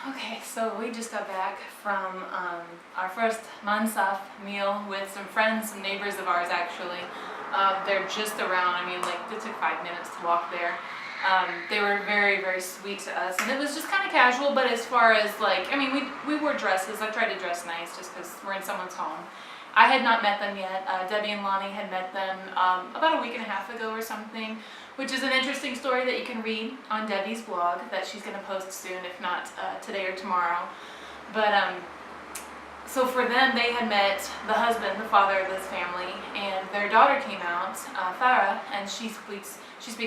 Okay, so we just got back from our first Mansaf meal with some friends, some neighbors of ours actually. They're just around, like it took 5 minutes to walk there. They were very, very sweet to us, and it was just kind of casual, but as far as we wore dresses. I tried to dress nice just because we're in someone's home. I had not met them yet. Debbie and Lonnie had met them about a week and a half ago or something, which is an interesting story that you can read on Debbie's blog that she's going to post soon, if not today or tomorrow. But so for them, they had met the husband, the father of this family, and their daughter came out, Farah, and she speaks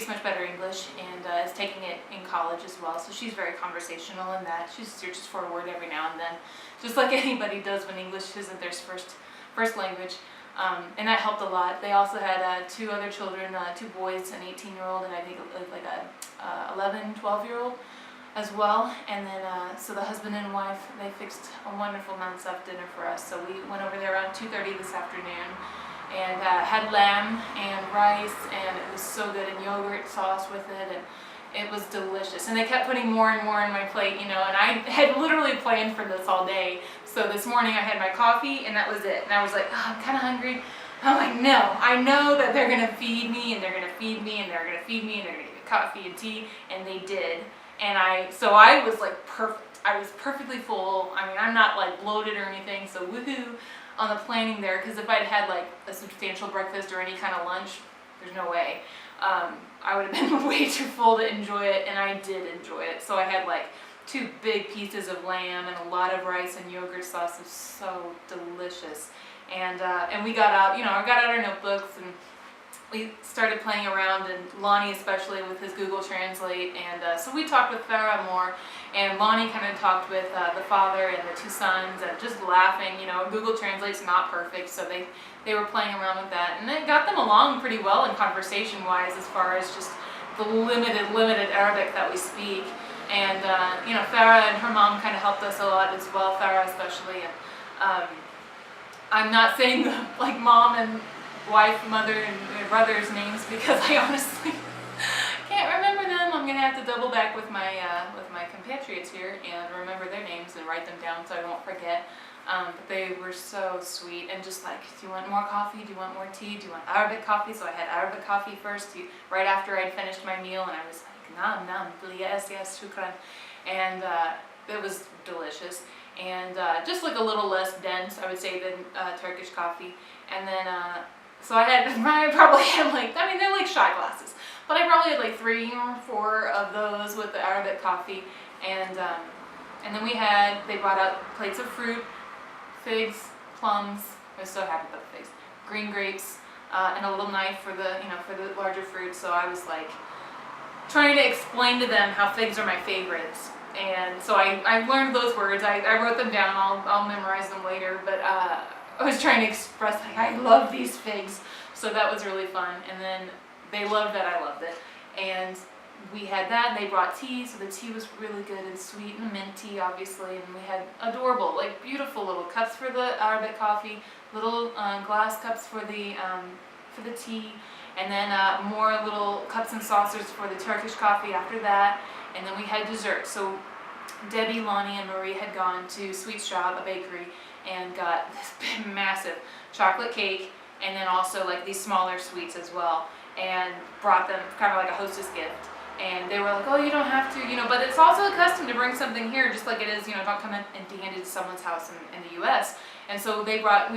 much better English and is taking it in college as well. So she's very conversational in that. She searches for a word every now and then, just like anybody does when English isn't their first language. And that helped a lot. They also had two other children, two boys, an 18-year-old and I think like a 11, 12-year-old as well. And then, so the husband and wife, they fixed a wonderful Mansaf dinner for us. So we went over there around 2:30 this afternoon and had lamb and rice, and it was so good, and yogurt sauce with it, and it was delicious. And they kept putting more and more on my plate, and I had literally planned for this all day. So this morning I had my coffee and that was it. And I was like, oh, I'm kind of hungry. I'm like, no, I know that they're going to feed me, and they're going to feed me, and they're going to feed me, and they're going to give me coffee and tea, and they did. And so I was like perfect. I was perfectly full. I'm not like bloated or anything, so woohoo on the planning there, because if I'd had like a substantial breakfast or any kind of lunch, there's no way. I would have been way too full to enjoy it, and I did enjoy it. So I had like 2 big pieces of lamb and a lot of rice and yogurt sauce. It was so delicious. And we got out, I got out our notebooks and we started playing around, and Lonnie especially with his Google Translate. And so we talked with Farah more, and Lonnie kind of talked with the father and the 2 sons, and just laughing. Google Translate's not perfect, so they were playing around with that, and it got them along pretty well in conversation-wise as far as just the limited Arabic that we speak. And Farah and her mom kind of helped us a lot as well, Farah especially. And I'm not saying the mom and wife, mother, and brother's names because I honestly can't remember them. I'm gonna have to double back with my compatriots here and remember their names and write them down so I won't forget. But they were so sweet, and just like, do you want more coffee? Do you want more tea? Do you want Arabic coffee? So I had Arabic coffee first, right after I'd finished my meal, and I was like, nam, yes, shukran. And it was delicious, and just like a little less dense, I would say, than Turkish coffee. And then, so I probably had they're like shot glasses, but I probably had like 3 or 4 of those with the Arabic coffee. And then they brought out plates of fruit, figs, plums. I was so happy about the figs. Green grapes, and a little knife for the larger fruit. So I was like trying to explain to them how figs are my favorites. And so I learned those words. I wrote them down. I'll memorize them later. But I was trying to express I love these figs. So that was really fun. And then they loved that I loved it. And we had that. They brought tea, so the tea was really good and sweet, and mint tea obviously. And we had adorable, beautiful little cups for the Arabic coffee, little glass cups for the tea, and then more little cups and saucers for the Turkish coffee after that. And then we had dessert. So Debbie, Lonnie, and Marie had gone to Sweet Shop, a bakery, and got this big, massive chocolate cake, and then also these smaller sweets as well, and brought them kind of like a hostess gift. And they were like, oh, you don't have to, but it's also a custom to bring something here, just like it is, don't come empty-handed to someone's house in the U.S. And so we brought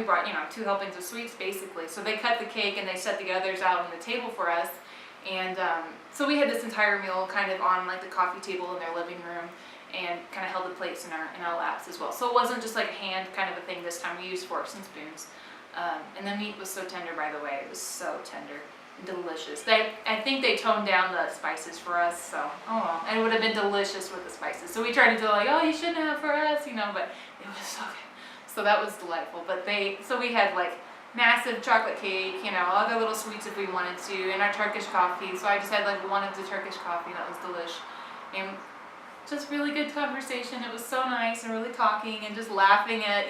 2 helpings of sweets, basically. So they cut the cake and they set the others out on the table for us. And so we had this entire meal kind of on the coffee table in their living room, and kind of held the plates in our laps as well. So it wasn't just like a hand kind of a thing this time. We used forks and spoons. And the meat was so tender, by the way. It was so tender. Delicious. I think they toned down the spices for us, so oh well. And it would have been delicious with the spices. So we tried to do oh, you shouldn't have for us, but it was so good. So that was delightful. But so we had massive chocolate cake, other little sweets if we wanted to, and our Turkish coffee. So I just had one of the Turkish coffee. That was delish. And just really good conversation. It was so nice, and really talking and just laughing at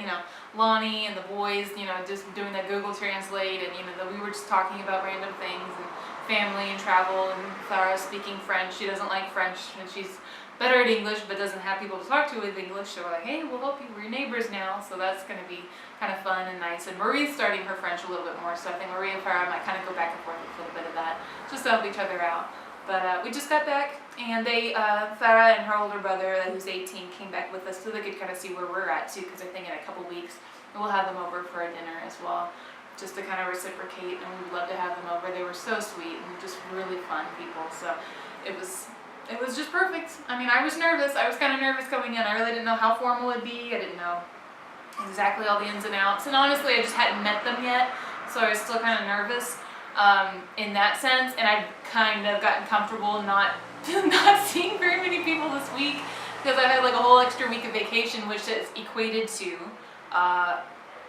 Lonnie and the boys, just doing that Google Translate, and that we were just talking about random things and family and travel, and Farah speaking French. She doesn't like French, and she's better at English but doesn't have people to talk to with English, so we're like, hey, we'll help you, we're your neighbors now, so that's going to be kind of fun and nice. And Marie's starting her French a little bit more, so I think Marie and Farah might kind of go back and forth with a little bit of that, just to help each other out. But we just got back, and Farah and her older brother, who's 18, came back with us so they could kind of see where we're at too, because I think in a couple weeks we'll have them over for a dinner as well, just to kind of reciprocate, and we'd love to have them over. They were so sweet and just really fun people, so it was just perfect. I mean, I was nervous. I was kind of nervous coming in. I really didn't know how formal it would be. I didn't know exactly all the ins and outs, and honestly I just hadn't met them yet, so I was still kind of nervous in that sense, and I've kind of gotten comfortable not seeing very many people this week, because I had like a whole extra week of vacation, which is equated to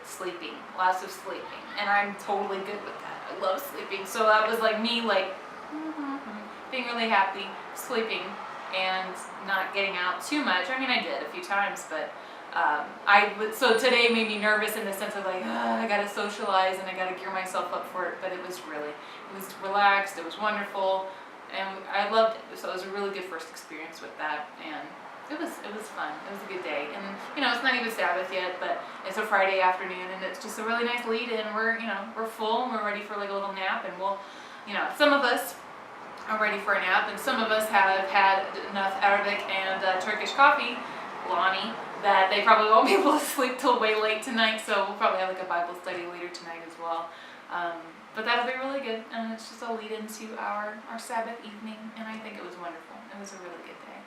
sleeping, lots of sleeping, and I'm totally good with that. I love sleeping, so that was like me being really happy, sleeping, and not getting out too much. I mean, I did a few times, but so today made me nervous in the sense of like, I gotta socialize and I gotta gear myself up for it, but it was relaxed, it was wonderful, and I loved it. So it was a really good first experience with that, and it was fun. It was a good day, and it's not even Sabbath yet, but it's a Friday afternoon, and it's just a really nice lead in. We're full, and we're ready for like a little nap, and we'll, some of us are ready for a nap, and some of us have had enough Arabic and Turkish coffee, Lonnie, that they probably won't be able to sleep till way late tonight, so we'll probably have like a Bible study later tonight as well. But that'll be really good, and it's just a lead into our Sabbath evening, and I think it was wonderful. It was a really good day.